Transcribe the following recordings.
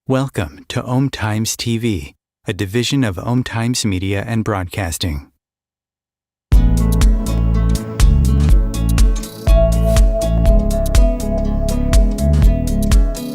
Welcome to Om Times TV, a division of Om Times Media and Broadcasting.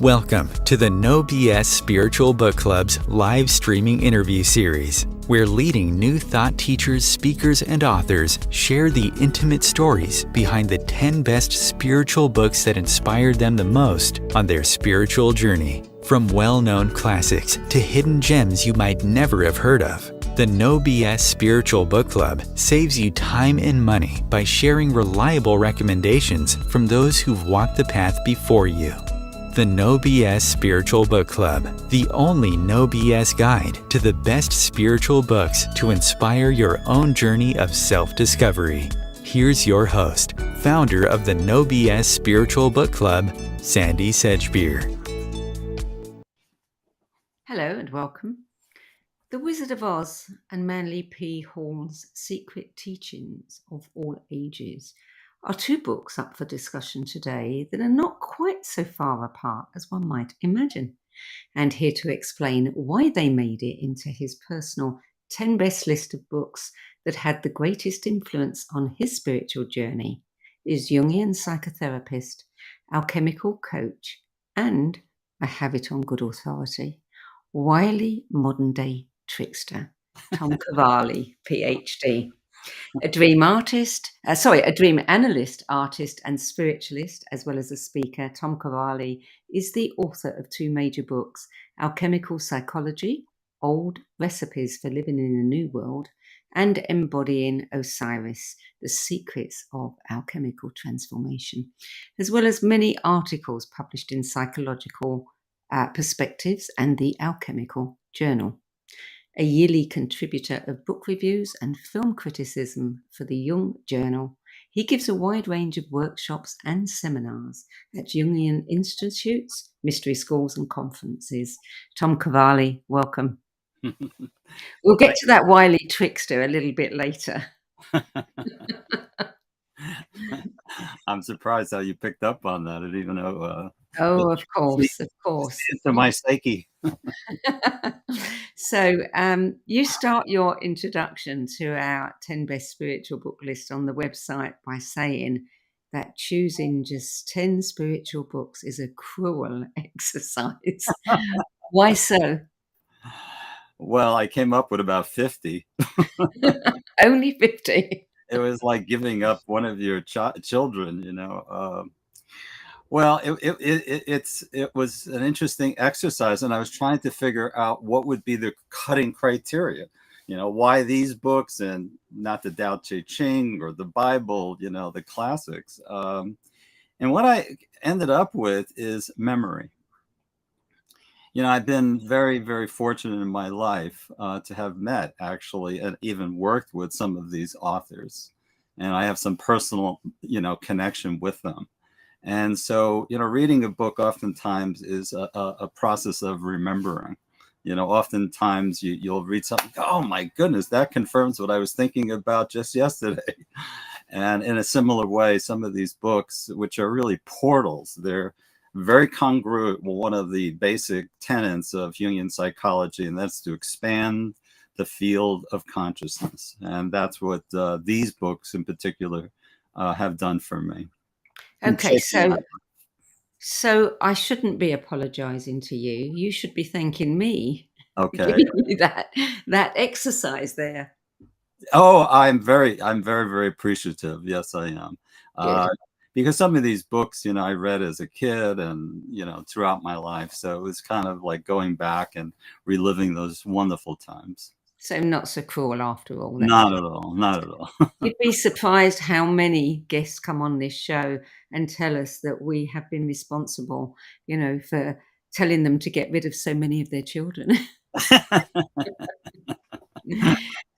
Welcome to the No BS Spiritual Book Club's live streaming interview series, where leading new thought teachers, speakers, and authors share the intimate stories behind the 10 best spiritual books that inspired them the most on their spiritual journey. From well-known classics to hidden gems you might never have heard of, the No BS Spiritual Book Club saves you time and money by sharing reliable recommendations from those who've walked the path before you. The No BS Spiritual Book Club, the only no BS guide to the best spiritual books to inspire your own journey of self-discovery. Here's your host, founder of the No BS Spiritual Book Club, Sandy Sedgbeer. Hello and welcome. The Wizard of Oz and Manly P. Hall's Secret Teachings of All Ages are two books up for discussion today that are not quite so far apart as one might imagine. And here to explain why they made it into his personal 10 best list of books that had the greatest influence on his spiritual journey is Jungian psychotherapist, alchemical coach, and, I have it on good authority, wily modern-day trickster, Thom Cavalli, PhD. A dream analyst, artist, and spiritualist, as well as a speaker, Thom Cavalli is the author of two major books, Alchemical Psychology, Old Recipes for Living in a New World, and Embodying Osiris, The Secrets of Alchemical Transformation, as well as many articles published in Psychological Perspectives and the Alchemical Journal. A yearly contributor of book reviews and film criticism for the Jung Journal, he gives a wide range of workshops and seminars at Jungian institutes, mystery schools, and conferences. Thom Cavalli, welcome. We'll get to that wily trickster a little bit later. I'm surprised how you picked up on that. I didn't even know Oh, See, of course. into my psyche. So, you start your introduction to our 10 best spiritual book list on the website by saying that choosing just 10 spiritual books is a cruel exercise. Why so? Well, I came up with about 50. Only 50. It was like giving up one of your children, well, it was an interesting exercise, and I was trying to figure out what would be the cutting criteria. Why these books and not the Tao Te Ching or the Bible, the classics. And what I ended up with is memory. I've been very, very fortunate in my life to have met actually and even worked with some of these authors. And I have some personal, connection with them. And so, reading a book oftentimes is a process of remembering. Oftentimes you'll read something, oh my goodness, that confirms what I was thinking about just yesterday. And in a similar way, some of these books, which are really portals, they're very congruent with one of the basic tenets of Jungian psychology, and that's to expand the field of consciousness. And that's what these books in particular have done for me. Okay, so I shouldn't be apologizing to you. You should be thanking me for Okay. giving you that exercise there. Oh, I'm very, very appreciative. Yes, I am. Good. Because some of these books, I read as a kid and, throughout my life. So it was kind of like going back and reliving those wonderful times. So not so cruel after all. That's Not good. at all. Not at all. You'd be surprised how many guests come on this show and tell us that we have been responsible, for telling them to get rid of so many of their children.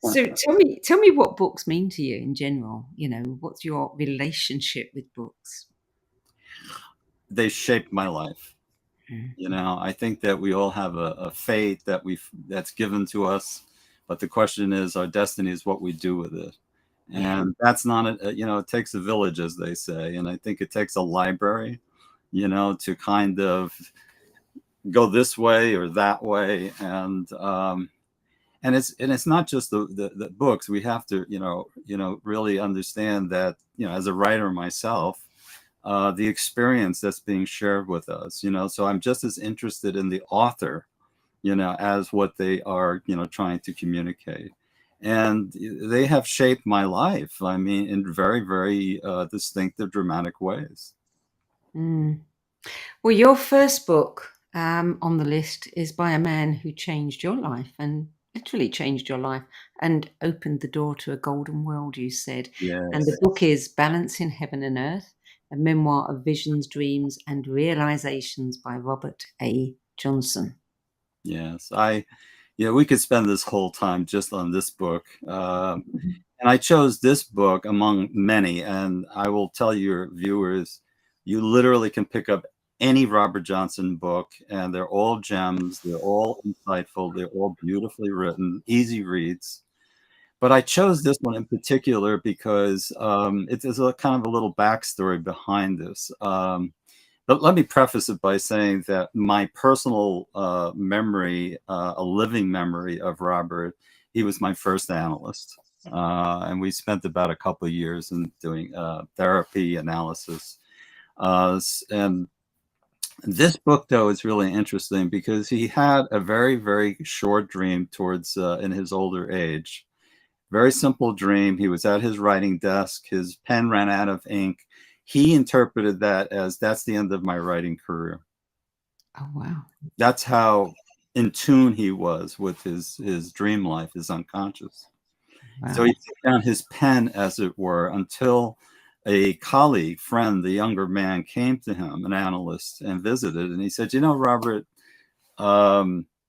So tell me what books mean to you in general. What's your relationship with books? They shaped my life. Mm. I think that we all have a fate that's given to us, but the question is, our destiny is what we do with it. Yeah. And that's not it takes a village, as they say, and I think it takes a library, to kind of go this way or that way. And it's not just the books. We have to really understand that, as a writer myself, the experience that's being shared with us, so I'm just as interested in the author, as what they are, trying to communicate. And they have shaped my life, I mean, in very, very distinctive, dramatic ways. Mm. Well, your first book on the list is by a man who changed your life and literally changed your life and opened the door to a golden world, you said. And the Yes. book is Balancing Heaven and Earth, a memoir of visions, dreams, and realizations by Robert A. Johnson. Yes. We could spend this whole time just on this book. And I chose this book among many, and I will tell your viewers, you literally can pick up any Robert Johnson book, and they're all gems. They're all insightful. They're all beautifully written, easy reads. But I chose this one in particular because it is a kind of a little backstory behind this. But let me preface it by saying that my personal memory, a living memory of Robert, he was my first analyst. And we spent about a couple of years in doing therapy analysis. And this book, though, is really interesting because he had a very, very short dream towards in his older age. Very simple dream. He was at his writing desk. His pen ran out of ink. He interpreted that as, that's the end of my writing career. Oh, wow. That's how in tune he was with his dream life, his unconscious. Wow. So he took down his pen, as it were, until a colleague, friend, the younger man, came to him, an analyst, and visited. And he said, Robert,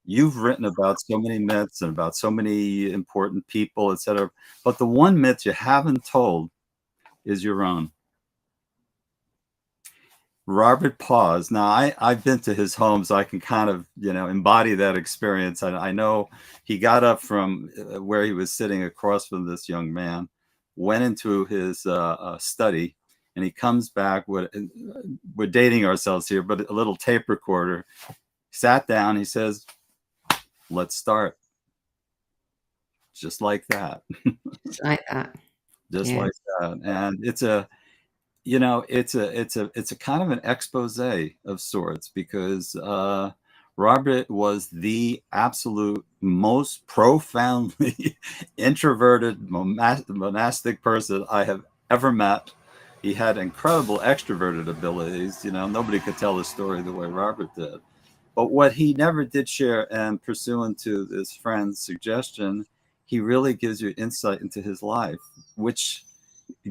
you've written about so many myths and about so many important people, etc. But the one myth you haven't told is your own. Robert paused. Now, I've been to his home, so I can kind of, embody that experience. I know he got up from where he was sitting across from this young man, went into his study, And he comes back with, we're dating ourselves here, but a little tape recorder. Sat down. He says, "Let's start." Just like that. Just like that. Just Yeah. like that. And it's a, you know, it's a kind of an expose of sorts, because Robert was the absolute most profoundly introverted monastic person I have ever met. He had incredible extroverted abilities. You know, nobody could tell the story the way Robert did. But what he never did share, and pursuant to this friend's suggestion, he really gives you insight into his life, which,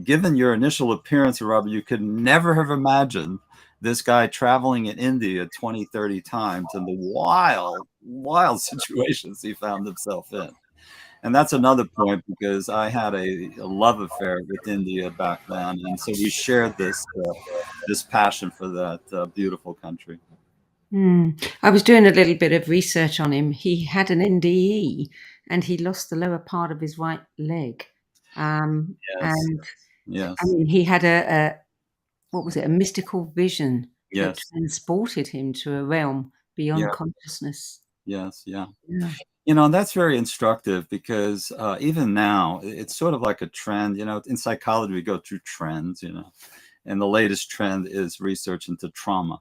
given your initial appearance, Robert, you could never have imagined this guy traveling in India 20, 30 times and the wild, wild situations he found himself in. And that's another point, because I had a love affair with India back then. And so we shared this passion for that beautiful country. I was doing a little bit of research on him. He had an NDE and he lost the lower part of his right leg. And Yes. I mean, he had what was it, a mystical vision that Yes. transported him to a realm beyond consciousness. Yes. Yeah. Yeah. You know, and that's very instructive, because even now, it's sort of like a trend. You know, in psychology, we go through trends, you know, and the latest trend is research into trauma.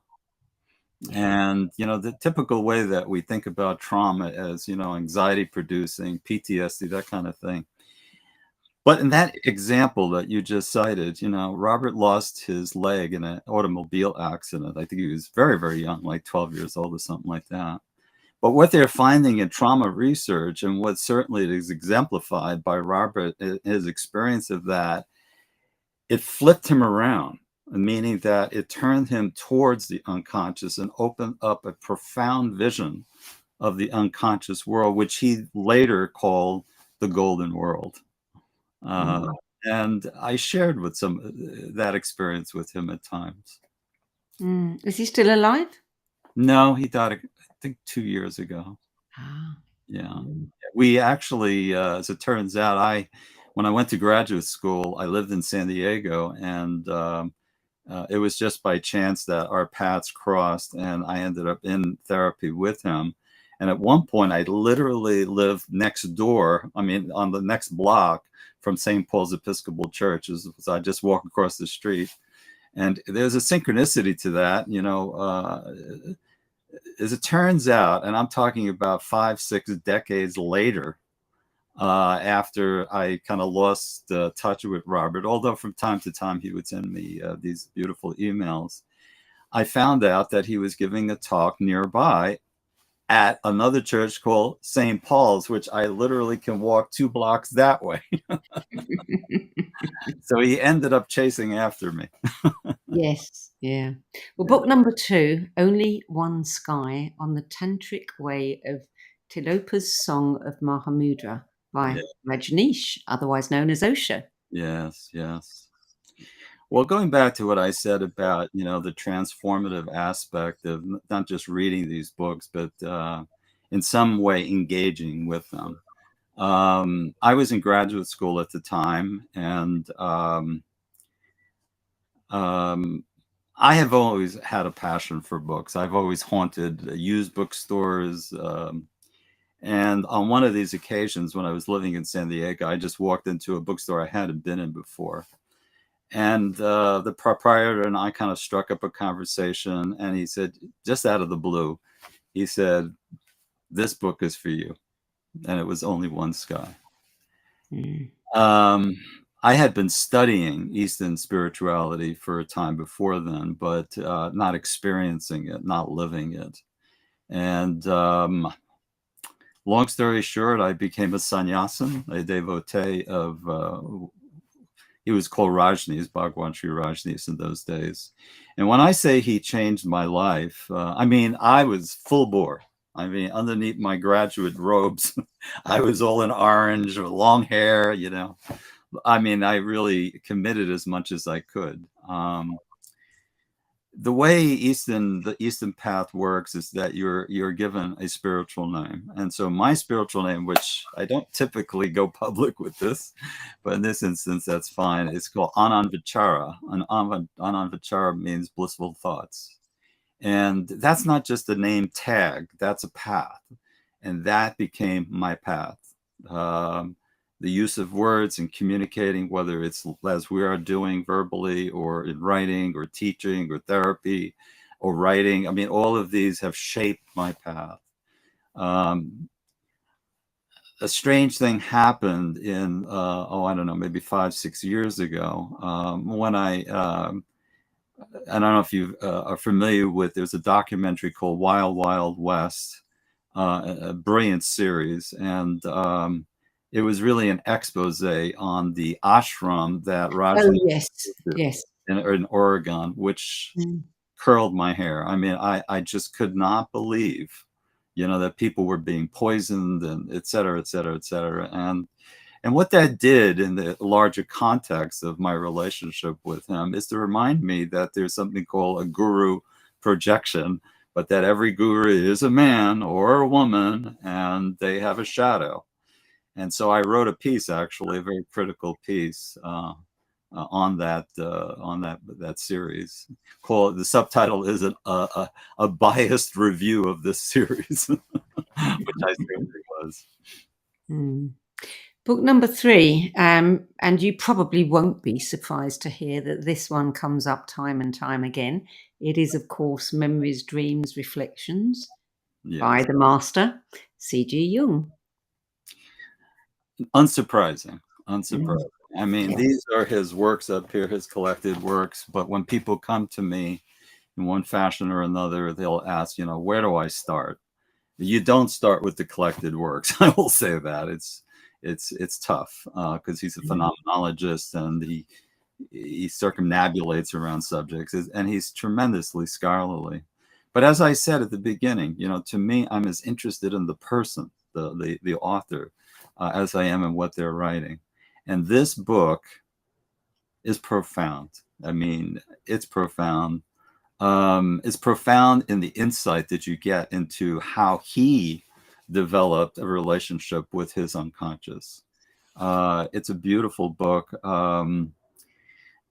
And, you know, the typical way that we think about trauma as, you know, anxiety producing, PTSD, that kind of thing. But in that example that you just cited, you know, Robert lost his leg in an automobile accident. I think he was very, very young, like 12 years old or something like that. But what they're finding in trauma research, and what certainly is exemplified by Robert, his experience of that, it flipped him around, meaning that it turned him towards the unconscious and opened up a profound vision of the unconscious world, which he later called the golden world. And I shared with that experience with him at times. Is he still alive? No, he died, I think, 2 years ago. Yeah. We actually, as it turns out, when I went to graduate school, I lived in San Diego, and it was just by chance that our paths crossed, and I ended up in therapy with him. And at one point, I literally lived next door, I mean, on the next block from St. Paul's Episcopal Church. I just walk across the street. And there's a synchronicity to that, you know, as it turns out, and I'm talking about 5, 6 decades later, after I kind of lost touch with Robert, although from time to time he would send me these beautiful emails, I found out that he was giving a talk nearby at another church called St. Paul's, which I literally can walk 2 blocks that way. So he ended up chasing after me. Yes, yeah. Well, book number 2, Only One Sky, on the Tantric Way of Tilopa's Song of Mahamudra by Rajneesh, otherwise known as Osho. Yes, yes. Well, going back to what I said about, you know, the transformative aspect of not just reading these books, but in some way engaging with them. I was in graduate school at the time, and I have always had a passion for books. I've always haunted used bookstores. And on one of these occasions, when I was living in San Diego, I just walked into a bookstore I hadn't been in before. And the proprietor and I kind of struck up a conversation, and he said, just out of the blue, he said, "This book is for you." And it was Only One Sky. I had been studying Eastern spirituality for a time before then, but not experiencing it, not living it. And long story short, I became a sannyasin, a devotee of he was called Rajneesh, Bhagwan Sri Rajneesh in those days. And when I say he changed my life, I mean, I was full bore. I mean, underneath my graduate robes, I was all in orange with long hair, you know. I mean, I really committed as much as I could. the way the Eastern path works is that you're given a spiritual name. And so my spiritual name, which I don't typically go public with this, but in this instance, that's fine. It's called Anand Vichara. And Anand Vichara means blissful thoughts. And that's not just a name tag, that's a path. And that became my path. The use of words and communicating, whether it's as we are doing verbally or in writing or teaching or therapy or writing. I mean, all of these have shaped my path. A strange thing happened in, I don't know, maybe 5-6 years ago when I don't know if you are familiar with, there's a documentary called Wild Wild West, a brilliant series. And it was really an expose on the ashram that Rajneesh in Oregon, which curled my hair. I mean, I just could not believe, that people were being poisoned and et cetera, et cetera, et cetera. And what that did in the larger context of my relationship with him is to remind me that there's something called a guru projection, but that every guru is a man or a woman and they have a shadow. And so I wrote a piece, actually, a very critical piece on that series. The subtitle is a biased review of this series, which I certainly was. Book number 3, and you probably won't be surprised to hear that this one comes up time and time again. It is, of course, Memories, Dreams, Reflections by the master, C.G. Jung. Unsurprising. I mean, these are his works up here, his collected works. But when people come to me in one fashion or another, they'll ask, where do I start? You don't start with the collected works. I will say that it's tough because he's a phenomenologist and he circumambulates around subjects, and he's tremendously scholarly. But as I said at the beginning, to me, I'm as interested in the person, the author, as I am in what they're writing. And this book is profound. I mean, it's profound. It's profound in the insight that you get into how he developed a relationship with his unconscious. It's a beautiful book.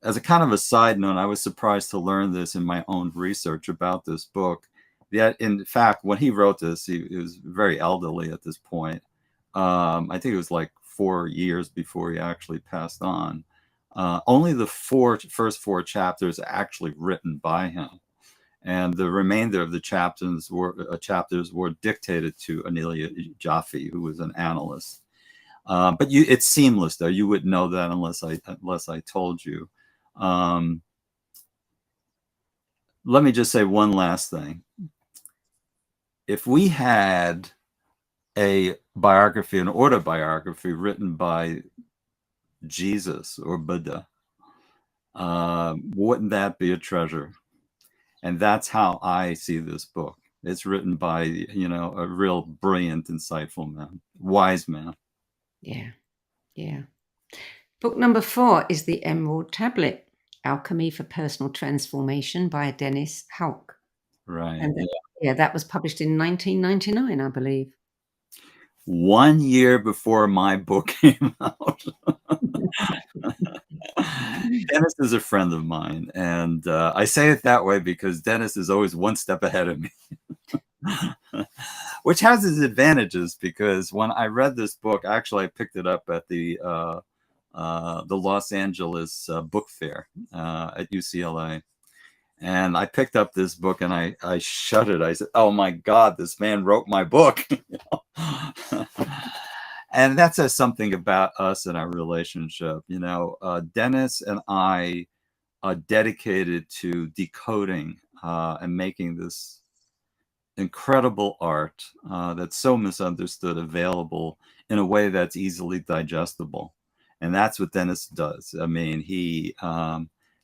As a kind of a side note, I was surprised to learn this in my own research about this book. That, in fact, when he wrote this, he was very elderly at this point. I think it was like 4 years before he actually passed on. Only the first four chapters are actually written by him, and the remainder of the chapters were dictated to Amelia Jaffe, who was an analyst. But it's seamless, though. You wouldn't know that unless I told you. Let me just say one last thing. If we had a biography, an autobiography written by Jesus or Buddha, wouldn't that be a treasure? And that's how I see this book. It's written by, a real brilliant, insightful man, wise man. Yeah. Book number 4 is The Emerald Tablet, Alchemy for Personal Transformation by Dennis Hauck. Right. And that was published in 1999, I believe. 1 year before my book came out. Dennis is a friend of mine, and I say it that way because Dennis is always one step ahead of me, which has its advantages, because when I read this book, actually I picked it up at the Los Angeles book fair at UCLA. And I picked up this book and I shut it. I said, oh my God, this man wrote my book. And that says something about us and our relationship. Dennis and I are dedicated to decoding and making this incredible art that's so misunderstood available in a way that's easily digestible. And that's what Dennis does. I mean,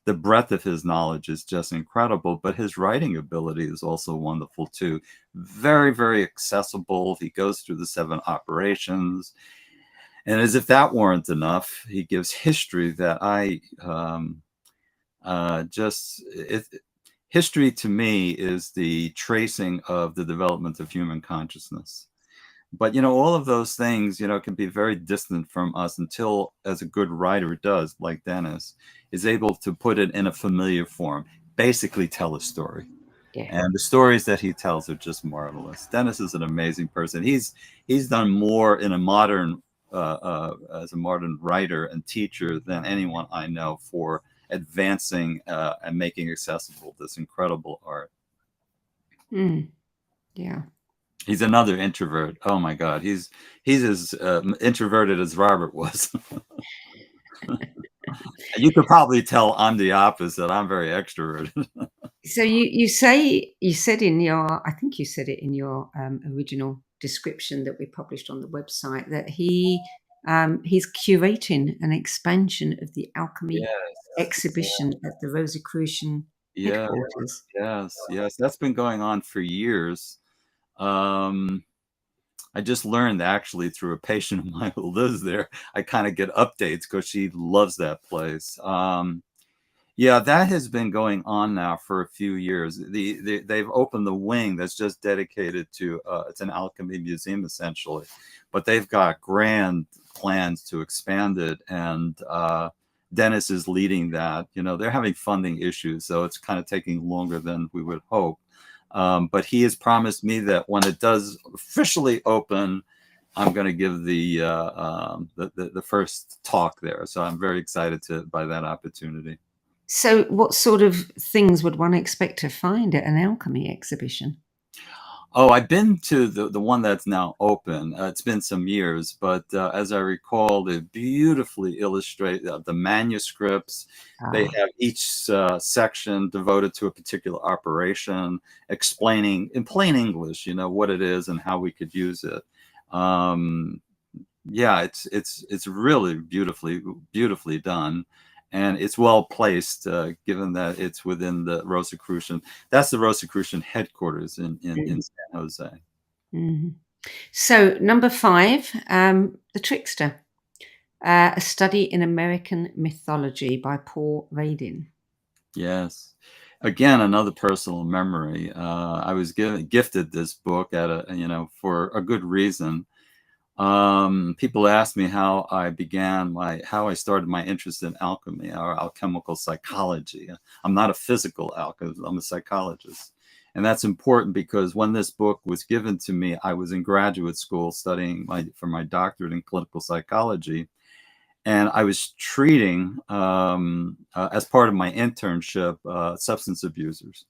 the breadth of his knowledge is just incredible, but his writing ability is also wonderful too. Very, very accessible. He goes through the 7 operations. And as if that weren't enough, he gives history that history to me is the tracing of the development of human consciousness. But, all of those things, can be very distant from us until, as a good writer does, like Dennis, is able to put it in a familiar form, basically tell a story. Yeah. And the stories that he tells are just marvelous. Dennis is an amazing person. He's done more in a modern, as a modern writer and teacher than anyone I know for advancing and making accessible this incredible art. Yeah. He's another introvert. Oh my God, he's as introverted as Robert was. You could probably tell I'm the opposite. I'm very extroverted. So you said in your, I think you said it in your original description that we published on the website, that he's curating an expansion of the Alchemy exhibition at the Rosicrucian headquarters. Yes. That's been going on for years. I just learned actually through a patient of mine who lives there. I kind of get updates because she loves that place. Yeah, that has been going on now for a few years. They've opened the wing that's just dedicated to it's an alchemy museum essentially, but they've got grand plans to expand it, and Dennis is leading that. They're having funding issues, so it's kind of taking longer than we would hope. But he has promised me that when it does officially open, I'm going to give the first talk there. So I'm very excited by that opportunity. So what sort of things would one expect to find at an alchemy exhibition? Oh, I've been to the one that's now open. It's been some years, but as I recall, they beautifully illustrate the manuscripts. They have each section devoted to a particular operation, explaining in plain English, what it is and how we could use it. Yeah, it's really beautifully done. And it's well placed, given that it's within the Rosicrucian. That's the Rosicrucian headquarters in San Jose. Mm-hmm. So number 5, The Trickster, a study in American mythology by Paul Radin. Yes. Again, another personal memory. I was gifted this book for a good reason. People ask me how I started my interest in alchemy or alchemical psychology. I'm not a physical alchemist, I'm a psychologist. And that's important because when this book was given to me, I was in graduate school studying for my doctorate in clinical psychology. And I was treating, as part of my internship, substance abusers.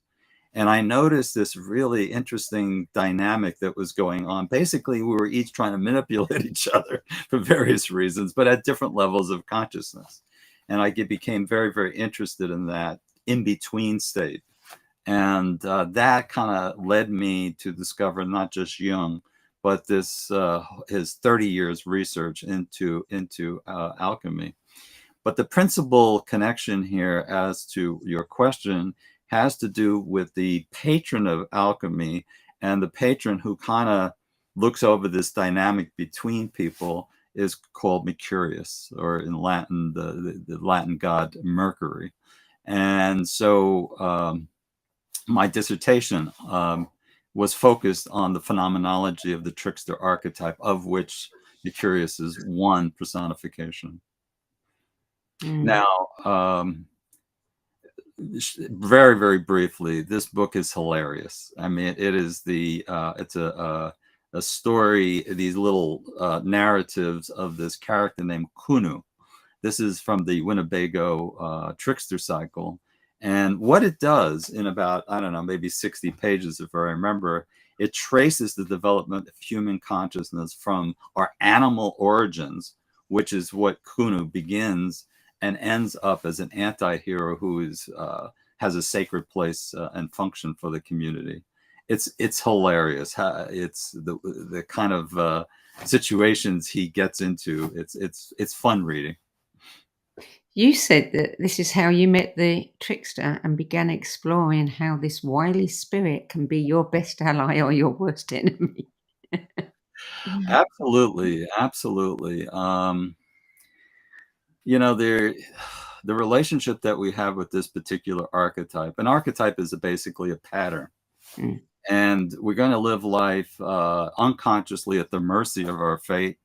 And I noticed this really interesting dynamic that was going on. Basically, we were each trying to manipulate each other for various reasons, but at different levels of consciousness. And I became very, very interested in that in-between state. And that kind of led me to discover not just Jung, but his 30 years research into alchemy. But the principal connection here, as to your question, has to do with the patron of alchemy, and the patron who kind of looks over this dynamic between people is called Mercurius, or in Latin, the Latin god Mercury. And so my dissertation was focused on the phenomenology of the trickster archetype, of which Mercurius is one personification. Now, very, very briefly, this book is hilarious. I mean, it is it's a story, these little narratives of this character named Kunu. This is from the Winnebago trickster cycle. And what it does in about, I don't know, maybe 60 pages, if I remember, it traces the development of human consciousness from our animal origins, which is what Kunu begins, and ends up as an anti-hero who has a sacred place and function for the community. It's hilarious. It's the kind of situations he gets into. It's fun reading. You said that this is how you met the trickster and began exploring how this wily spirit can be your best ally or your worst enemy. Absolutely. the relationship that we have with this particular archetype. An archetype is basically a pattern. Mm. And we're going to live life unconsciously at the mercy of our fate,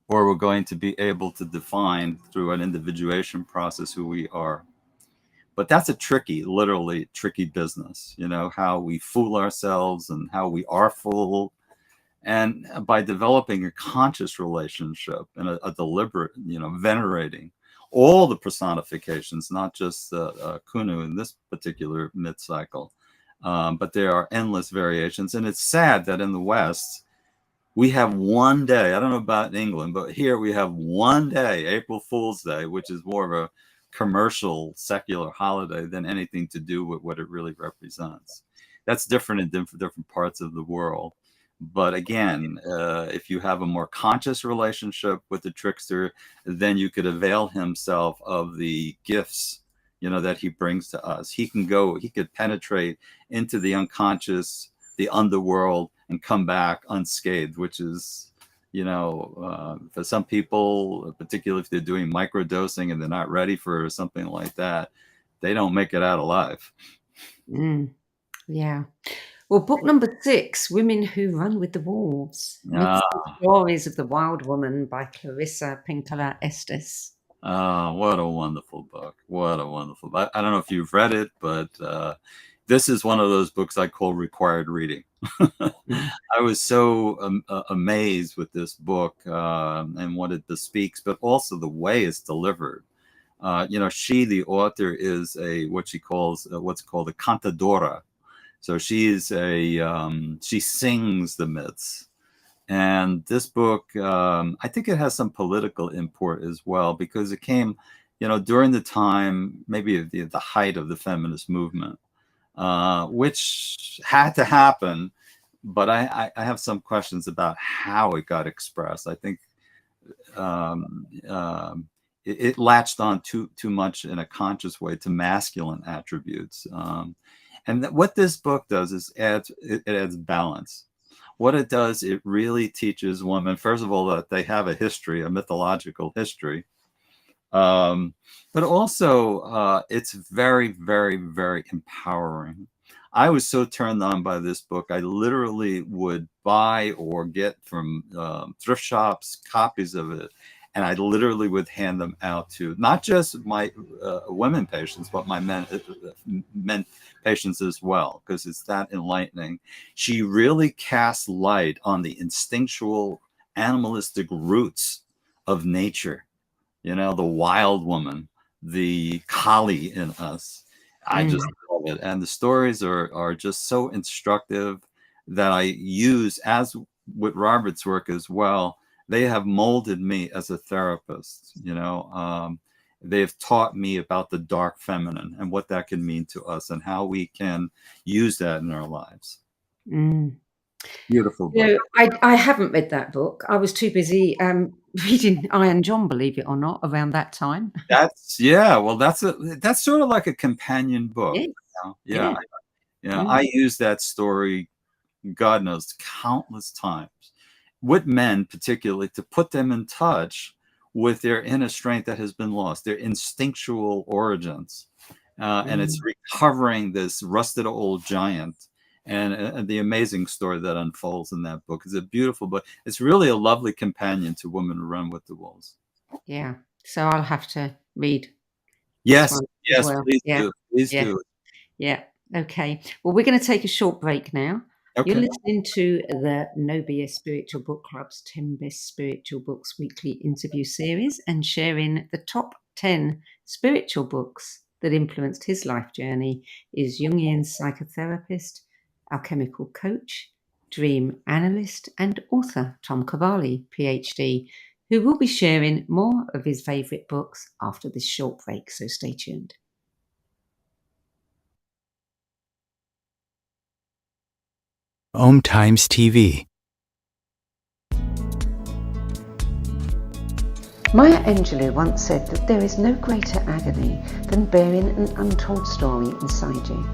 or we're going to be able to define through an individuation process who we are. But that's a literally tricky business, how we fool ourselves and how we are fooled. And by developing a conscious relationship and a deliberate, venerating all the personifications, not just Kunu in this particular myth cycle, but there are endless variations. And it's sad that in the West, we have one day, I don't know about in England, but here we have one day, April Fool's Day, which is more of a commercial secular holiday than anything to do with what it really represents. That's different in different parts of the world. But again, if you have a more conscious relationship with the trickster, then you could avail himself of the gifts, that he brings to us. He could penetrate into the unconscious, the underworld, and come back unscathed, which is, for some people, particularly if they're doing microdosing and they're not ready for something like that, they don't make it out alive. Yeah. Well, book number 6, Women Who Run with the Wolves. Myths and Stories of the Wild Woman by Clarissa Pinkola Estes. Oh, what a wonderful book. What a wonderful book. I don't know if you've read it, but this is one of those books I call required reading. I was so amazed with this book and what it bespeaks, but also the way it's delivered. She, the author, is what's called a cantadora. So she sings the myths. And this book, I think it has some political import as well, because it came, during the time, maybe the height of the feminist movement, which had to happen. But I have some questions about how it got expressed. I think it latched on too much in a conscious way to masculine attributes. And what this book does is it adds balance. What it does, it really teaches women, first of all, that they have a history, a mythological history. But also, it's very, very, very empowering. I was so turned on by this book, I literally would buy or get from thrift shops copies of it. And I literally would hand them out to not just my women patients, but my men patients as well, because it's that enlightening. She really casts light on the instinctual, animalistic roots of nature. The wild woman, the Kali in us. I just love it. And the stories are just so instructive that I use, as with Robert's work as well. They have molded me as a therapist. They have taught me about the dark feminine and what that can mean to us and how we can use that in our lives. Beautiful book. I haven't read that book. I was too busy reading Iron John, believe it or not, around that time. That's sort of like a companion book. Yes. I use that story, God knows, countless times with men, particularly, to put them in touch with their inner strength that has been lost, their instinctual origins. And it's recovering this rusted old giant. And the amazing story that unfolds in that book is a beautiful book. It's really a lovely companion to Women Who Run with the Wolves. Yeah. So I'll have to read. Yes, well. Please do. Please do. Yeah. Okay. Well, we're going to take a short break now. Okay. You're listening to the No BS Spiritual Book Club's 10 Best Spiritual Books weekly interview series, and sharing the top 10 spiritual books that influenced his life journey is Jungian psychotherapist, alchemical coach, dream analyst, and author Thom Cavalli, PhD, who will be sharing more of his favourite books after this short break, so stay tuned. Om Times TV. Maya Angelou once said that there is no greater agony than bearing an untold story inside you.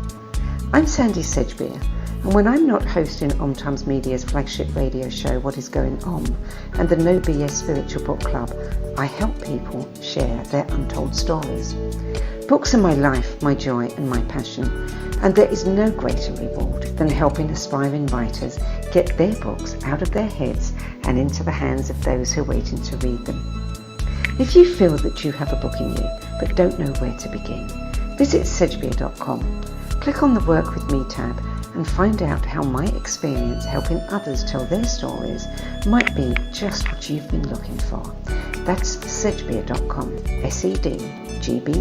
I'm Sandy Sedgbeer, And when I'm not hosting Times Media's flagship radio show, What Is Going On, and the No BS Spiritual Book Club, I help people share their untold stories. Books are my life, my joy and my passion, and there is no greater reward than helping aspiring writers get their books out of their heads and into the hands of those who are waiting to read them. If you feel that you have a book in you but don't know where to begin, visit sedgbeer.com. Click on the Work With Me tab and find out how my experience helping others tell their stories might be just what you've been looking for. That's sedgbeer.com, sedgbeer.com.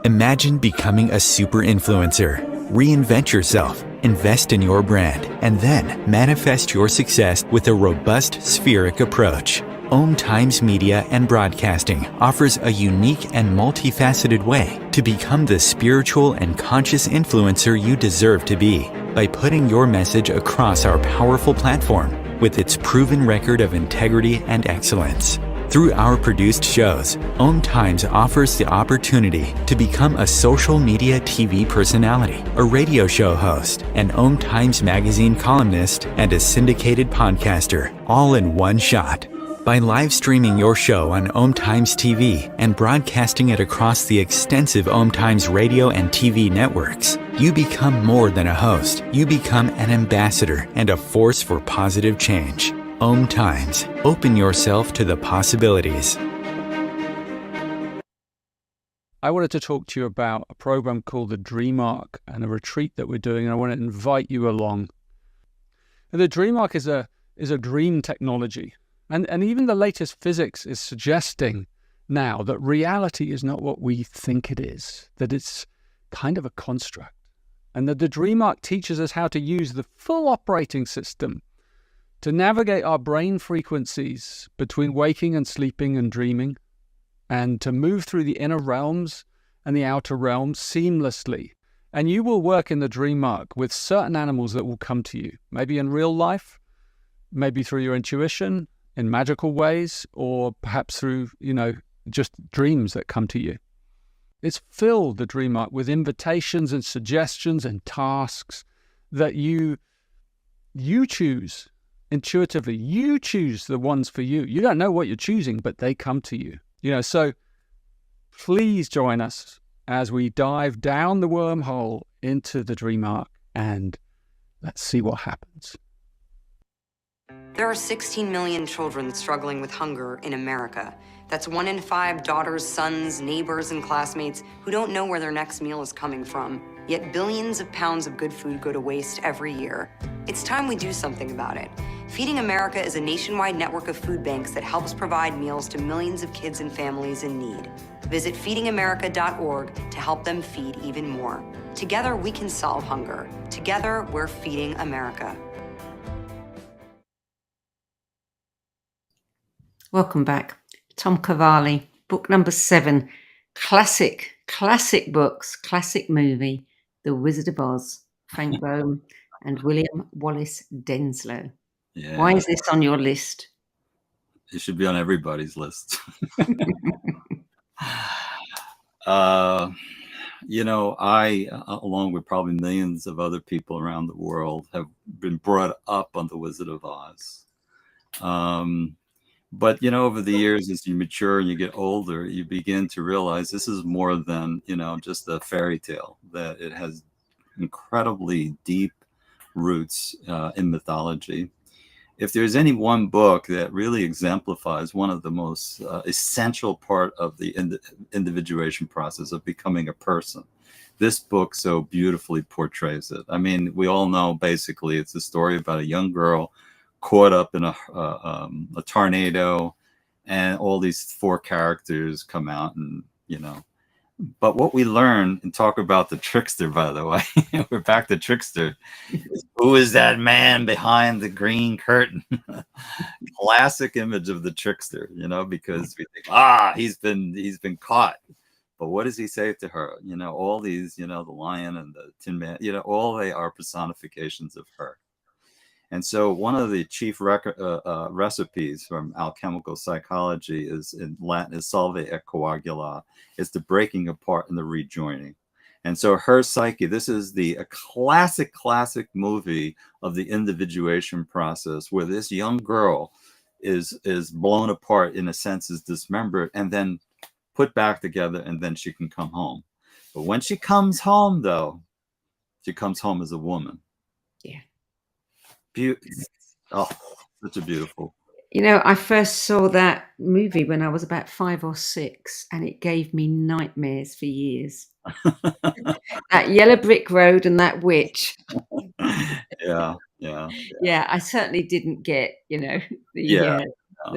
Imagine becoming a super influencer. Reinvent yourself, invest in your brand, and then manifest your success with a robust spheric approach. Times Media and Broadcasting offers a unique and multifaceted way to become the spiritual and conscious influencer you deserve to be by putting your message across our powerful platform with its proven record of integrity and excellence. Through our produced shows, Times offers the opportunity to become a social media TV personality, a radio show host, an Times magazine columnist, and a syndicated podcaster, all in one shot. By live streaming your show on Times TV and broadcasting it across the extensive Times radio and TV networks, you become more than a host. You become an ambassador and a force for positive change. Times. Open yourself to the possibilities. I wanted to talk to you about a program called the Dream Arc and a retreat that we're doing, and I want to invite you along. And the Dream Arc is a dream technology. And even the latest physics is suggesting now that reality is not what we think it is, that it's kind of a construct. And that the Dream Arc teaches us how to use the full operating system to navigate our brain frequencies between waking and sleeping and dreaming, and to move through the inner realms and the outer realms seamlessly. And you will work in the Dream Arc with certain animals that will come to you, maybe in real life, maybe through your intuition, in magical ways, or perhaps through, just dreams that come to you. It's filled, the Dream Arc, with invitations and suggestions and tasks that you choose intuitively. You choose the ones for you. You don't know what you're choosing, but they come to you. So please join us as we dive down the wormhole into the Dream Arc, and let's see what happens. There are 16 million children struggling with hunger in America. That's 1 in 5 daughters, sons, neighbors, and classmates who don't know where their next meal is coming from. Yet billions of pounds of good food go to waste every year. It's time we do something about it. Feeding America is a nationwide network of food banks that helps provide meals to millions of kids and families in need. Visit feedingamerica.org to help them feed even more. Together, we can solve hunger. Together, we're feeding America. Welcome back. Thom Cavalli, book number 7. Classic books, classic movie, The Wizard of Oz, Frank Boehm and William Wallace Denslow. Yeah. Why is this on your list? It should be on everybody's list. I, along with probably millions of other people around the world, have been brought up on The Wizard of Oz. But, over the years, as you mature and you get older, you begin to realize this is more than, just a fairy tale, that it has incredibly deep roots in mythology. If there's any one book that really exemplifies one of the most essential part of the individuation process of becoming a person, this book so beautifully portrays it. I mean, we all know basically it's a story about a young girl caught up in a tornado, and all these 4 characters come out, and but what we learn, and talk about the trickster, by the way, we're back to trickster, is who is that man behind the green curtain? Classic image of the trickster, because we think, he's been caught. But what does he say to her? All these, the lion and the tin man, all they are personifications of her. And so one of the chief recipes from alchemical psychology is in Latin is solve et coagula. It's the breaking apart and the rejoining. And so her psyche, this is a classic movie of the individuation process, where this young girl is blown apart, in a sense, is dismembered, and then put back together, and then she can come home. But when she comes home, though, she comes home as a woman. Yeah. Oh, such a beautiful. You know, I first saw that movie when I was about 5 or 6, and it gave me nightmares for years. That yellow brick road and that witch. Yeah. Yeah, I certainly didn't get, the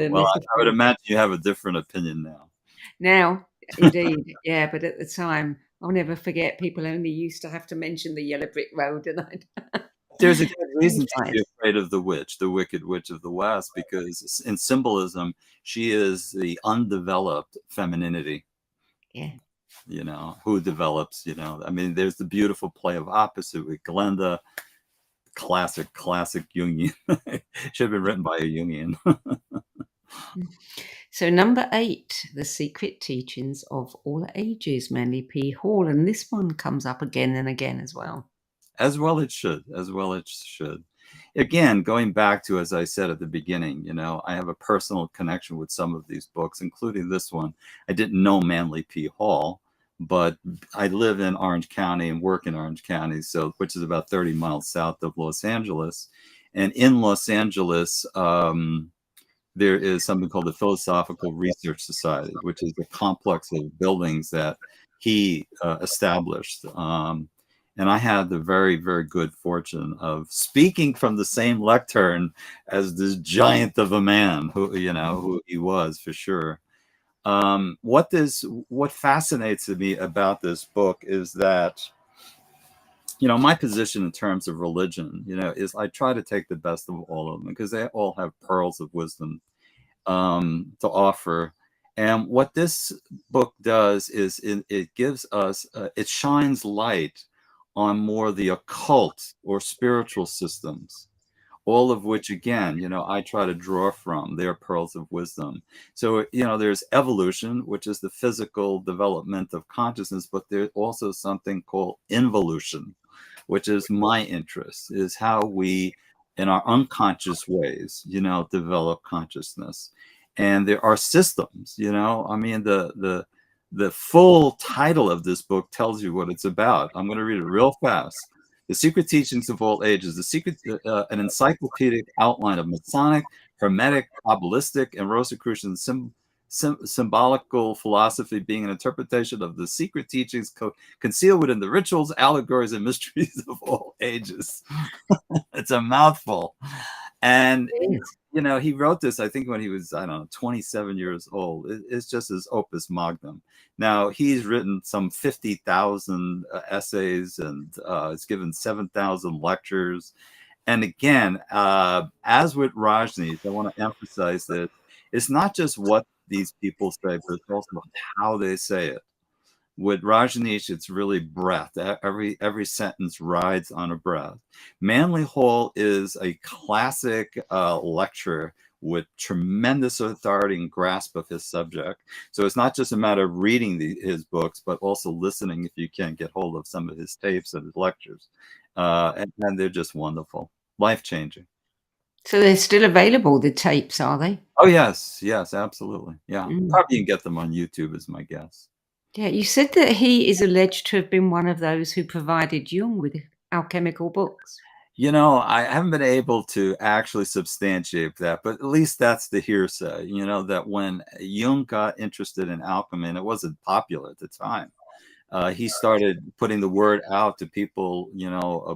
Well, I would imagine you have a different opinion now. Now, indeed, yeah, but at the time, I'll never forget, people only used to have to mention the yellow brick road, and there's a good reason to be afraid of the witch, the wicked witch of the West, because in symbolism, she is the undeveloped femininity. Yeah. Who develops, I mean, there's the beautiful play of opposite with Glenda, classic Jungian. Should have been written by a Jungian. So number 8, The Secret Teachings of All Ages, Manly P. Hall. And this one comes up again and again as well. As well it should. Again, going back to, as I said at the beginning, I have a personal connection with some of these books, including this one. I didn't know Manly P. Hall, but I live in Orange County and work in Orange County, which is about 30 miles south of Los Angeles. And in Los Angeles, there is something called the Philosophical Research Society, which is a complex of buildings that he established. And I had the very, very good fortune of speaking from the same lectern as this giant of a man who he was, for sure. What fascinates me about this book is that, my position in terms of religion, is I try to take the best of all of them, because they all have pearls of wisdom to offer. And what this book does is it gives us, it shines light on more the occult or spiritual systems, all of which, again, I try to draw from their pearls of wisdom. So, there's evolution, which is the physical development of consciousness, but there's also something called involution, which is my interest, is how we, in our unconscious ways, develop consciousness. And there are systems, I mean, the full title of this book tells you what it's about. I'm going to read it real fast. The Secret Teachings of All Ages, an encyclopedic outline of Masonic, Hermetic, Kabbalistic, and Rosicrucian symbolical philosophy, being an interpretation of the secret teachings concealed within the rituals, allegories, and mysteries of all ages. It's a mouthful. And he wrote this, I think, when he was, 27 years old. It's just his opus magnum. Now, he's written some 50,000 essays, and it's given 7,000 lectures. And again, as with Rajneesh, I want to emphasize that it's not just what these people say, but it's also how they say it. With Rajneesh, it's really breath. Every sentence rides on a breath. Manly Hall is a classic lecturer with tremendous authority and grasp of his subject. So it's not just a matter of reading his books, but also listening, if you can get hold of some of his tapes and his lectures. And they're just wonderful, life-changing. So they're still available, the tapes, are they? Oh, yes, absolutely. Yeah, probably you can get them on YouTube, is my guess. Yeah, you said that he is alleged to have been one of those who provided Jung with alchemical books. I haven't been able to actually substantiate that, but at least that's the hearsay, that when Jung got interested in alchemy, and it wasn't popular at the time, he started putting the word out to people,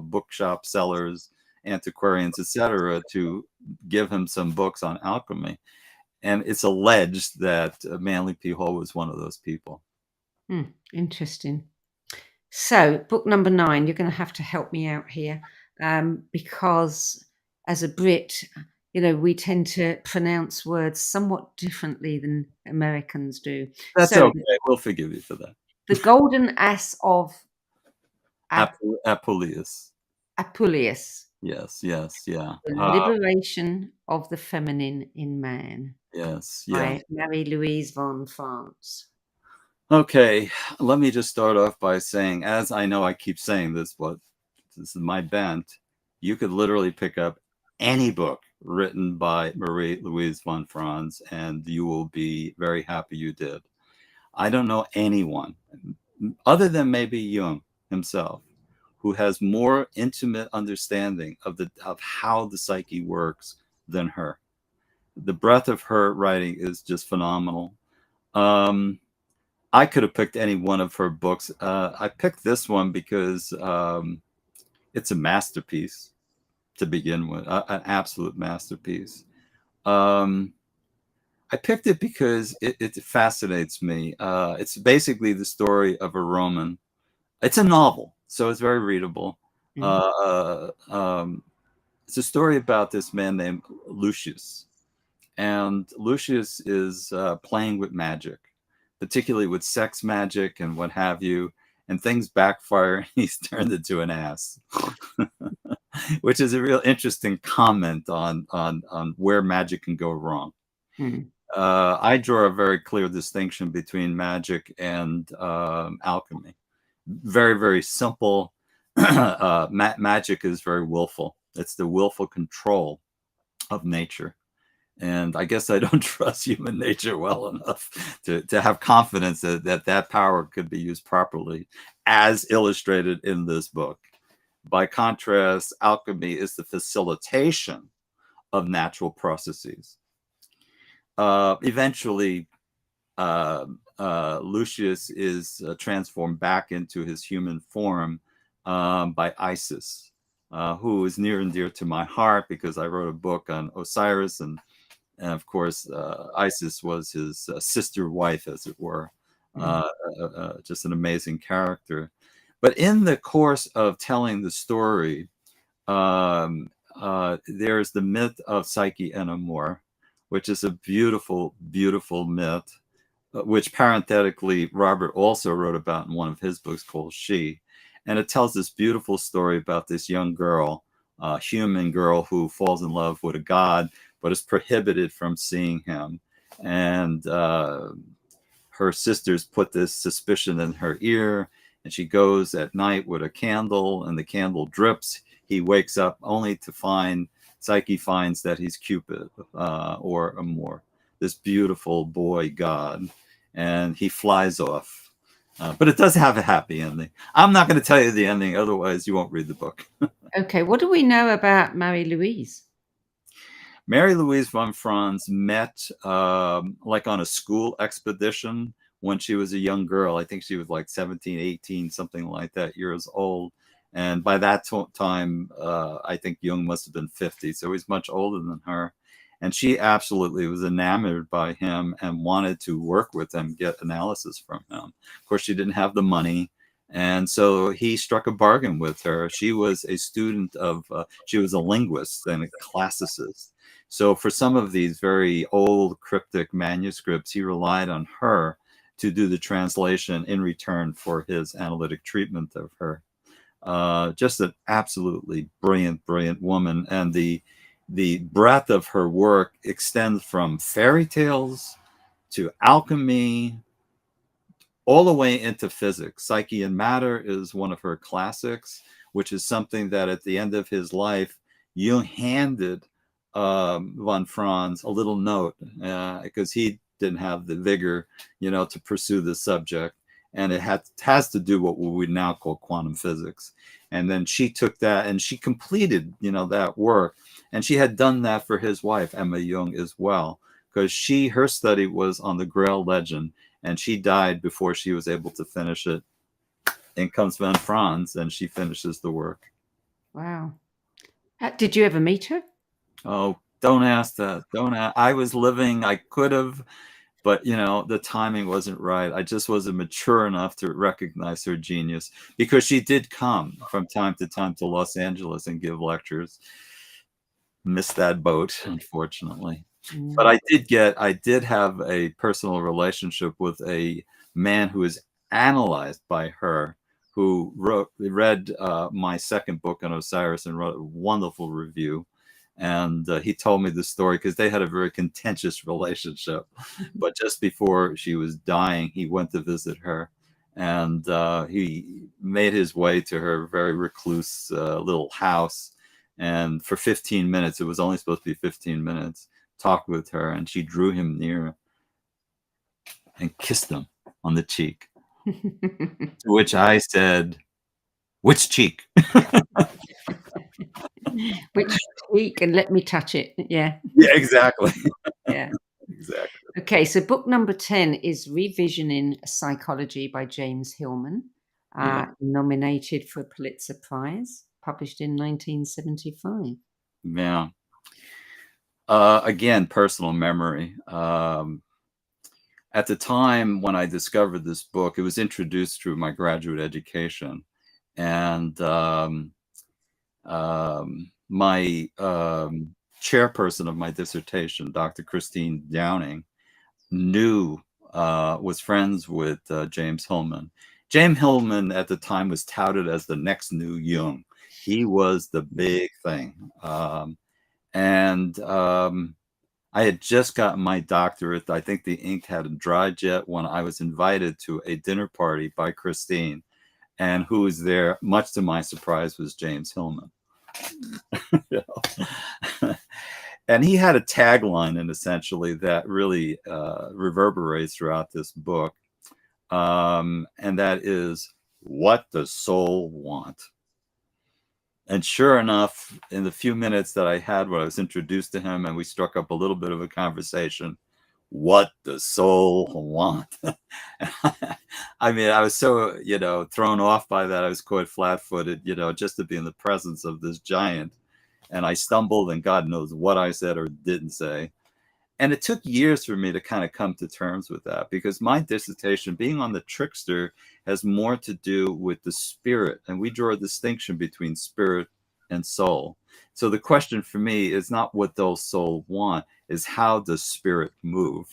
bookshop sellers, antiquarians, etc., to give him some books on alchemy. And it's alleged that Manly P. Hall was one of those people. Interesting. So, book number 9, you're going to have to help me out here, because as a Brit, we tend to pronounce words somewhat differently than Americans do. That's okay. We'll forgive you for that. The Golden Ass of Apuleius. Apuleius. Yes, yes, yeah. The Liberation of the Feminine in Man Yes, yeah. by Marie-Louise von Franz. Okay, let me just start off by saying, as I know I keep saying this, but this is my bent, you could literally pick up any book written by Marie-Louise von Franz, and you will be very happy you did. I don't know anyone, other than maybe Jung himself, who has more intimate understanding of how the psyche works than her. The breadth of her writing is just phenomenal. I could have picked any one of her books. I picked this one because it's a masterpiece to begin with, an absolute masterpiece. I picked it because it fascinates me. It's basically the story of a Roman. It's a novel, so it's very readable. It's a story about this man named Lucius. And Lucius is playing with magic, particularly with sex magic and what have you, and things backfire and he's turned into an ass, which is a real interesting comment on where magic can go wrong. I draw a very clear distinction between magic and alchemy. Very, very simple. Magic is very willful. It's the willful control of nature. And I guess I don't trust human nature well enough to have confidence that power could be used properly, as illustrated in this book. By contrast, alchemy is the facilitation of natural processes. Eventually, Lucius is transformed back into his human form by Isis, who is near and dear to my heart because I wrote a book on Osiris, and of course, Isis was his sister wife, as it were. Just an amazing character. But in the course of telling the story, there's the myth of Psyche and Amor, which is a beautiful, beautiful myth, which parenthetically Robert also wrote about in one of his books called She. And it tells this beautiful story about this young girl, human girl, who falls in love with a god, but is prohibited from seeing him. And her sisters put this suspicion in her ear, and she goes at night with a candle, and the candle drips. He wakes up only to find, Psyche finds that he's Cupid, or Amor, this beautiful boy god, and he flies off. But it does have a happy ending. I'm not going to tell you the ending, otherwise you won't read the book. Okay, what do we know about Marie-Louise? Marie-Louise von Franz met like on a school expedition when she was a young girl. I think she was like 17, 18, something like that, years old. And by that time, I think Jung must have been 50, so he's much older than her. And she absolutely was enamored by him and wanted to work with him, get analysis from him. Of course, she didn't have the money. And so he struck a bargain with her. She was a student of, she was a linguist and a classicist. So for some of these very old cryptic manuscripts, he relied on her to do the translation in return for his analytic treatment of her. Just an absolutely brilliant, brilliant woman. And the breadth of her work extends from fairy tales to alchemy, all the way into physics. Psyche and Matter is one of her classics, which is something that at the end of his life, Jung handed von Franz a little note because he didn't have the vigor, to pursue the subject. And it has to do what we now call quantum physics. And then she took that and she completed, that work. And she had done that for his wife, Emma Jung, as well, because her study was on the Grail legend, and she died before she was able to finish it. In comes von Franz, and she finishes the work. Wow. Did you ever meet her? Oh, don't ask that. Don't ask. I was living, I could have, but the timing wasn't right. I just wasn't mature enough to recognize her genius, because she did come from time to time to Los Angeles and give lectures. Missed that boat, unfortunately. But I did have a personal relationship with a man who was analyzed by her, who read my second book on Osiris and wrote a wonderful review. And he told me the story because they had a very contentious relationship. But just before she was dying, he went to visit her, and he made his way to her very recluse little house. And for 15 minutes, it was only supposed to be 15 minutes, talked with her, and she drew him near and kissed him on the cheek. To which I said, "Which cheek?" Which cheek, and let me touch it. Yeah. Yeah, exactly. Yeah. Exactly. Okay, so book number 10 is Revisioning Psychology by James Hillman, nominated for a Pulitzer Prize, published in 1975. Yeah. Again, personal memory. At the time when I discovered this book, it was introduced through my graduate education. And my chairperson of my dissertation, Dr. Christine Downing, was friends with James Hillman. James Hillman at the time was touted as the next new Jung. He was the big thing. I had just gotten my doctorate. I think the ink hadn't dried yet when I was invited to a dinner party by Christine. And who was there, much to my surprise, was James Hillman. And he had a tagline, and essentially that really reverberates throughout this book. And that is, what does soul want? And sure enough, in the few minutes that I had when I was introduced to him and we struck up a little bit of a conversation, what does soul want? I mean, I was so, thrown off by that. I was caught flat-footed, just to be in the presence of this giant. And I stumbled, and God knows what I said or didn't say. And it took years for me to kind of come to terms with that, because my dissertation, being on the trickster, has more to do with the spirit. And we draw a distinction between spirit and soul. So the question for me is not what does soul want, is how does spirit move?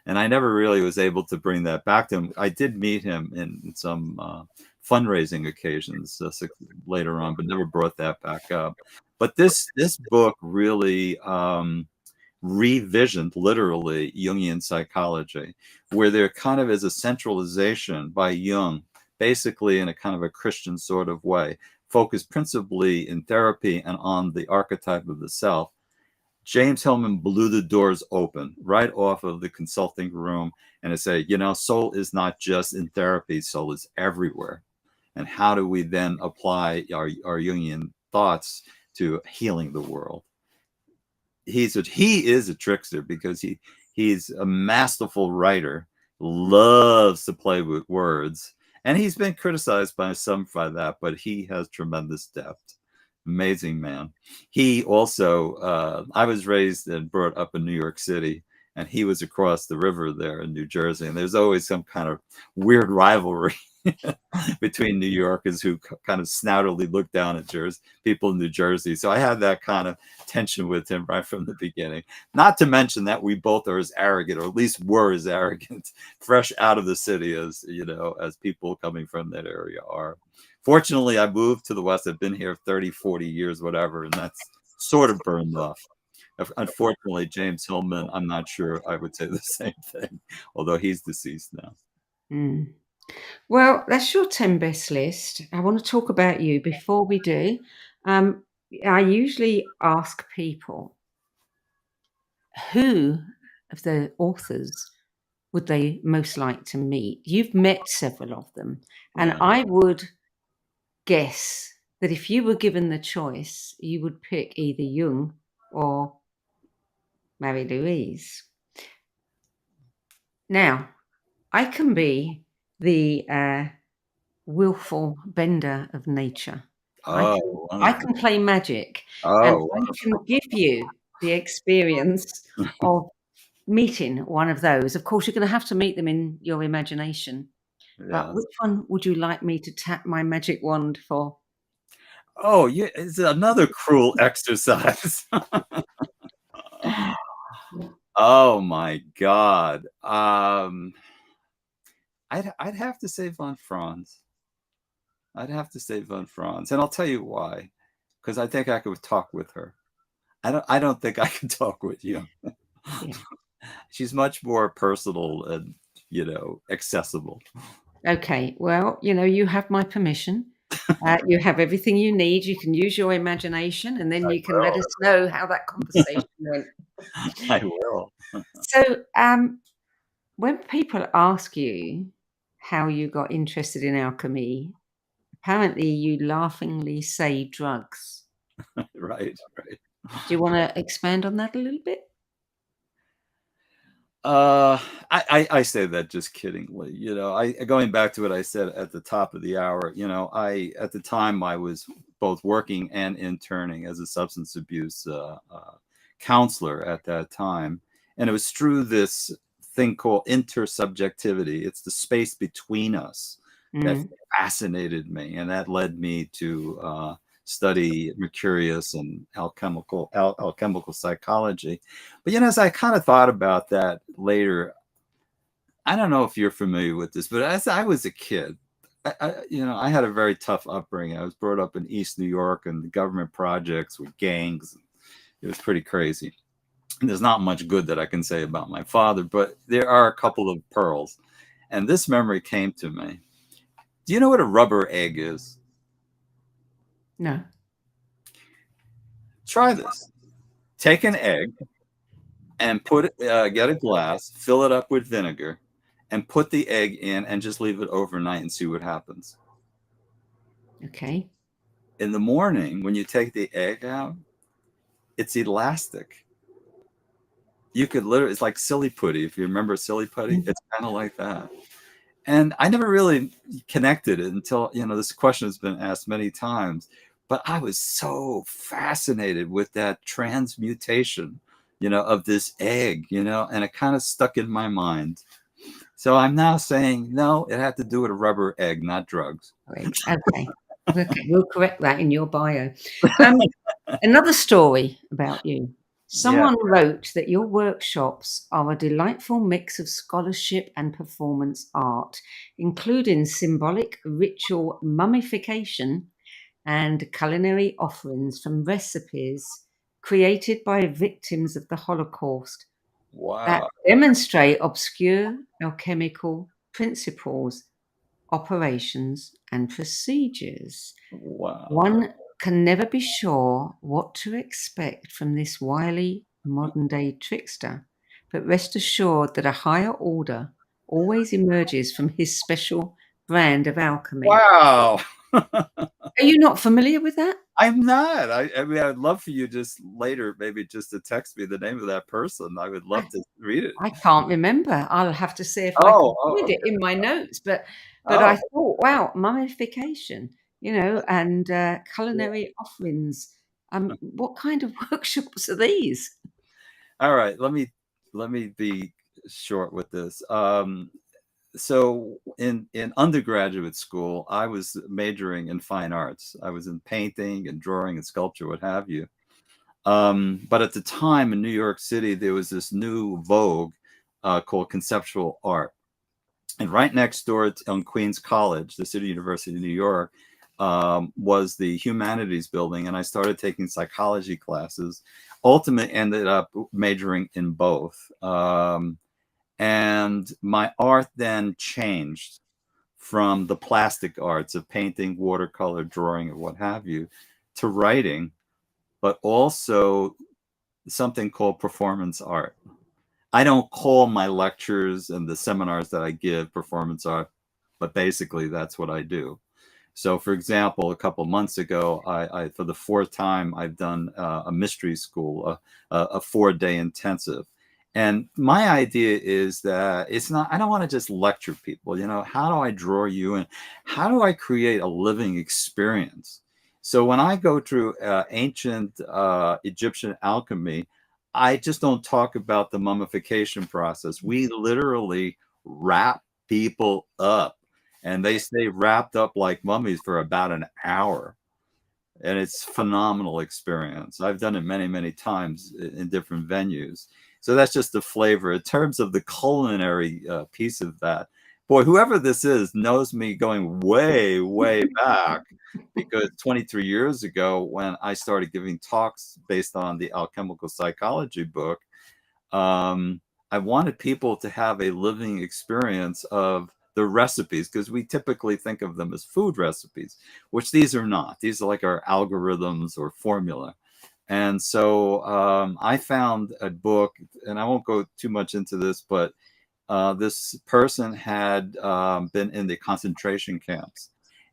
And I never really was able to bring that back to him. I did meet him in some fundraising occasions later on, but never brought that back up. But this book really revisioned, literally, Jungian psychology, where there kind of is a centralization by Jung, basically in a kind of a Christian sort of way, focused principally in therapy and on the archetype of the self. James Hillman blew the doors open right off of the consulting room, and it said, soul is not just in therapy, soul is everywhere. And how do we then apply our Jungian thoughts to healing the world? He is a trickster because he's a masterful writer, loves to play with words, and he's been criticized by some for that, but he has tremendous depth. Amazing man. He also, I was raised and brought up in New York City, and he was across the river there in New Jersey, and there's always some kind of weird rivalry between New Yorkers who kind of snoutily look down at people in New Jersey. So I had that kind of tension with him right from the beginning. Not to mention that we both are as arrogant, or at least were as arrogant, fresh out of the city as people coming from that area are. Fortunately, I moved to the West. I've been here 30, 40 years, whatever, and that's sort of burned off. Unfortunately, James Hillman, I'm not sure I would say the same thing, although he's deceased now. Mm. Well, that's your 10 best list. I want to talk about you. Before we do, I usually ask people, who of the authors would they most like to meet? You've met several of them, and I would guess that if you were given the choice, you would pick either Jung or Marie-Louise. Now, I can be the willful bender of nature. I can play magic, and I can give you the experience of meeting one of those. Of course, you're going to have to meet them in your imagination. But which one would you like me to tap my magic wand for? Oh, yeah, it's another cruel exercise. Oh my God. I'd have to say von Franz. I'd have to say von Franz, and I'll tell you why. Because I think I could talk with her. I don't think I can talk with you. Yeah. She's much more personal and, accessible. Okay. Well, you have my permission. You have everything you need. You can use your imagination, and then you can let us know how that conversation went. I will. So, when people ask you how you got interested in alchemy, apparently you laughingly say drugs. Right. Do you want to expand on that a little bit? I say that just kiddingly. Going back to what I said at the top of the hour. At the time I was both working and interning as a substance abuse counselor at that time, and it was through this thing called intersubjectivity. It's the space between us that fascinated me, and that led me to study Mercurius and alchemical psychology. But as I kind of thought about that later, I don't know if you're familiar with this, but as I was a kid, I had a very tough upbringing. I was brought up in East New York, and the government projects with gangs. It was pretty crazy. And there's not much good that I can say about my father, but there are a couple of pearls. And this memory came to me. Do you know what a rubber egg is? No. Try this. Take an egg and get a glass, fill it up with vinegar, and put the egg in and just leave it overnight and see what happens. Okay. In the morning, when you take the egg out, it's elastic. You could literally, it's like silly putty. If you remember silly putty, it's kind of like that. And I never really connected it until, this question has been asked many times, but I was so fascinated with that transmutation, of this egg, and it kind of stuck in my mind. So I'm now saying, no, it had to do with a rubber egg, not drugs. Okay. We'll correct that in your bio. Another story about you. Someone wrote that your workshops are a delightful mix of scholarship and performance art, including symbolic ritual mummification and culinary offerings from recipes created by victims of the Holocaust that demonstrate obscure alchemical principles, operations, and procedures. Wow. One can never be sure what to expect from this wily modern-day trickster, but rest assured that a higher order always emerges from his special brand of alchemy. Wow. Are you not familiar with that? I'm not. I mean, I'd love for you just later, maybe just to text me the name of that person. I would love to read it. I can't remember. I'll have to see if I can find it in my notes. But I thought, wow, mummification, and culinary offerings. What kind of workshops are these? All right, let me be short with this. So in undergraduate school, I was majoring in fine arts. I was in painting and drawing and sculpture, what have you. But at the time in New York City, there was this new vogue called conceptual art. And right next door on Queens College, the City University of New York, was the humanities building. And I started taking psychology classes, ultimately ended up majoring in both. And my art then changed from the plastic arts of painting, watercolor, drawing, or what have you, to writing, but also something called performance art. I don't call my lectures and the seminars that I give performance art, but basically that's what I do. So, for example, a couple of months ago, I for the fourth time, I've done a mystery school, a 4-day intensive. And my idea is that I don't want to just lecture people, how do I draw you in? How do I create a living experience? So when I go through ancient Egyptian alchemy, I just don't talk about the mummification process. We literally wrap people up, and they stay wrapped up like mummies for about an hour. And it's a phenomenal experience. I've done it many, many times in different venues. So that's just the flavor in terms of the culinary piece of that. boy, whoever this is knows me going way, way back, because 23 years ago, when I started giving talks based on the alchemical psychology book, I wanted people to have a living experience of the recipes, because we typically think of them as food recipes, which these are not. These are like our algorithms or formula. And so I found a book, and I won't go too much into this, but this person had been in the concentration camps.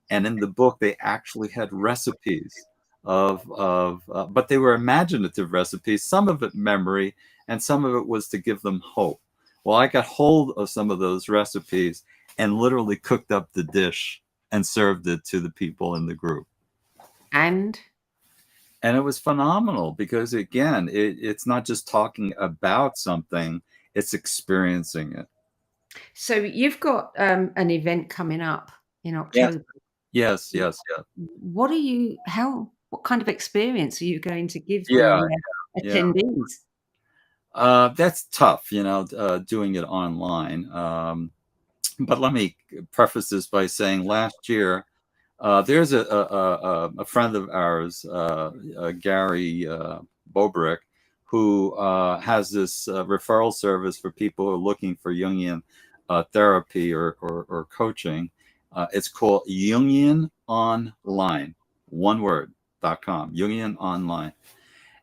And in the book, they actually had recipes but they were imaginative recipes, some of it memory, and some of it was to give them hope. Well, I got hold of some of those recipes and literally cooked up the dish and served it to the people in the group. And it was phenomenal, because again, it's not just talking about something, it's experiencing it. so you've got an event coming up in October. Yes. What kind of experience are you going to give Yeah, the attendees? That's tough, doing it online. But let me preface this by saying last year, there's a friend of ours, Gary Bobrick, who has this referral service for people who are looking for Jungian therapy or coaching. It's called Jungian Online, one word, .com, Jungian Online.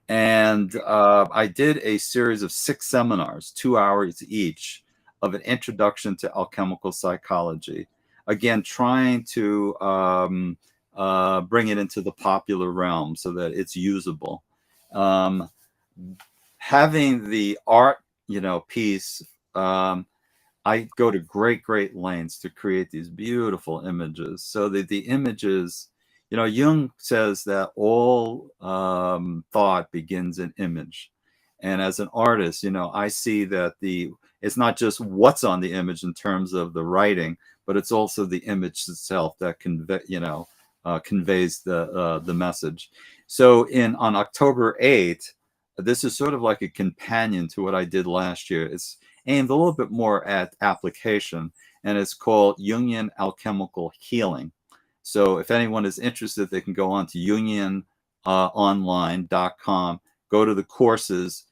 And I did a series of 6 seminars, 2 hours each, of an introduction to alchemical psychology. Again, trying to bring it into the popular realm so that it's usable. Having the art, piece, I go to great lengths to create these beautiful images, so that the images, Jung says that all thought begins in image. And as an artist, I see that it's not just what's on the image in terms of the writing, but it's also the image itself that conveys the message. So on October 8th, this is sort of like a companion to what I did last year. It's aimed a little bit more at application, and it's called Jungian Alchemical Healing. So if anyone is interested, they can go on to jungianonline.com, go to the courses,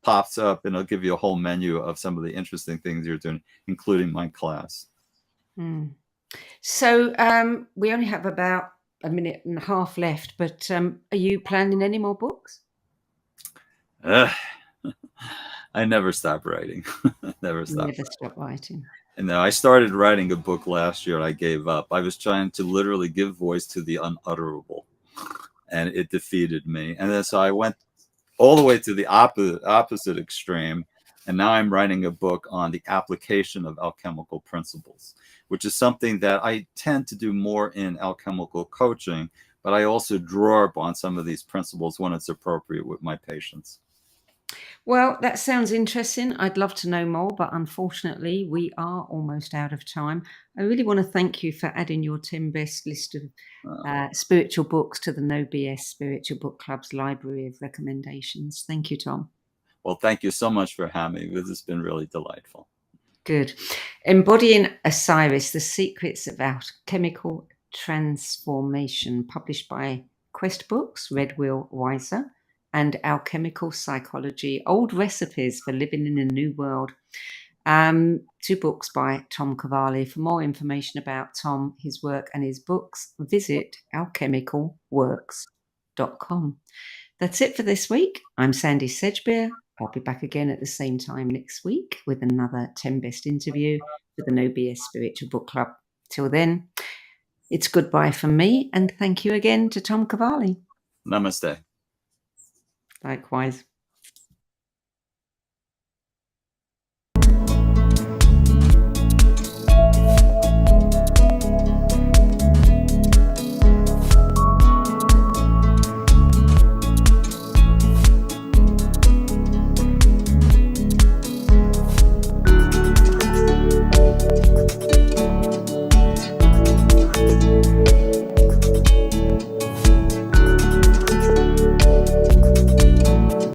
pops up, and it'll give you a whole menu of some of the interesting things you're doing, including my class. So we only have about a minute and a half left, but are you planning any more books? I never stop writing. Never stop writing. And I started writing a book last year and I gave up. I was trying to literally give voice to the unutterable, and it defeated me. And then so I went all the way to the opposite extreme. And now I'm writing a book on the application of alchemical principles, which is something that I tend to do more in alchemical coaching, but I also draw upon some of these principles when it's appropriate with my patients. Well, that sounds interesting. I'd love to know more, but unfortunately, we are almost out of time. I really want to thank you for adding your 10 best list of spiritual books to the No BS Spiritual Book Club's library of recommendations. Thank you, Thom. Well, thank you so much for having me. This has been really delightful. Good. Embodying Osiris, The Secrets of Alchemical Transformation, published by Quest Books, Red Wheel Weiser, and Alchemical Psychology, Old Recipes for Living in a New World. 2 books by Thom Cavalli. For more information about Thom, his work and his books, visit alchemicalworks.com. That's it for this week. I'm Sandy Sedgbeer. I'll be back again at the same time next week with another 10 best interview for the No BS Spiritual Book Club. Till then, it's goodbye from me, and thank you again to Thom Cavalli. Namaste. Likewise.